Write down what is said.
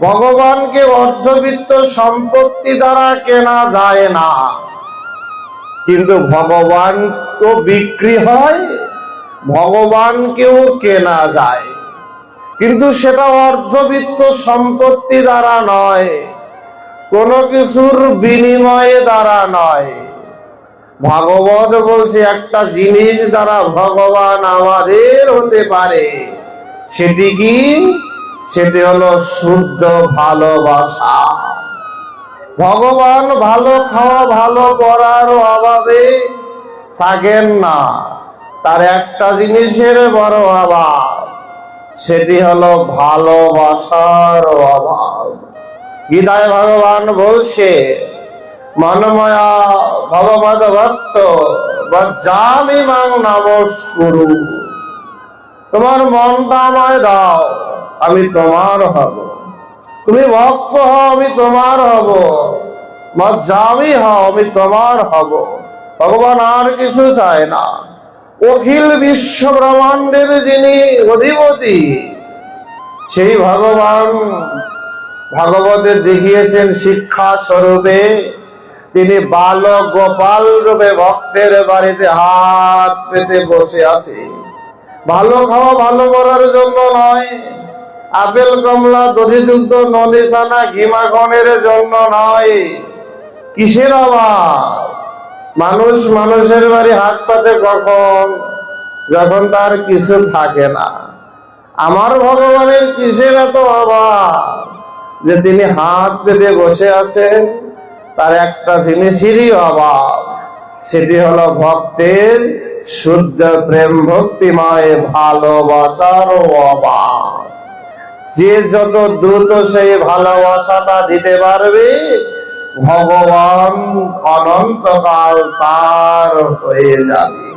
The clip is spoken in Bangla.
ভগবানকে অর্ধবিত্ত সম্পত্তি দ্বারা কেনা যায় না, কিন্তু ভগবান তো বিক্রি হয়, ভগবানকেও কেনা যায়, কিন্তু সেটা অর্ধবিত্ত সম্পত্তি দ্বারা নয়, কোনো কিছুর বিনিময়ে দ্বারা নয়। ভাগবত বলছে একটা জিনিস দ্বারা ভগবান আমাদের হতে পারে, সেটি কি? সেটি হলো শুদ্ধ ভালোবাসা। ভগবান ভালো খাওয়া ভালো পড়ার অভাবে থাকেন না, তার একটা জিনিসের বড় অভাব, সেটি হলো ভালোবাসার অভাব। গীতায় ভগবান বলছে, মনময়া ভগবত ভক্ত বজ্জামি মাং নমস্কুরু। তোমার মনটা আমায় দাও, আমি তোমার হব। তুমি ভক্ত হও, আমি তোমার হব। বজ্জামি হও, আমি তোমার হব। ভগবান আর কিছু চায় না। অখিল বিশ্ব ব্রহ্মাণ্ডের যিনি অধিপতি, সেই ভগবান ভাগবতে দেখিয়েছেন শিক্ষা স্বরূপে। তিনি বালক গোপাল রূপে ভক্তের বাড়িতে হাত পেতে বসে আছে। ভালো খাওয়া ভালো করার জন্য নয়, আপেল কমলা দধি দুগ্ধ নলি ছানা ঘি মাখনের জন্য নয়। কিসের অভাব? মানুষ মানুষের বাড়ি হাত পাতে কখন? যখন তার কিছু থাকে না। আমার ভগবানের কিসের এত অভাব যে তিনি হাত পেতে বসে আছেন? তার একটা জিনিসেরই অভাব, সেটি হলো ভক্তের শুদ্ধ প্রেম ভক্তিময় ভালোবাসার অভাব। যে যত দ্রুত সেই ভালোবাসাটা দিতে পারবে, ভগবান অনন্তকাল তার হয়ে যাবে।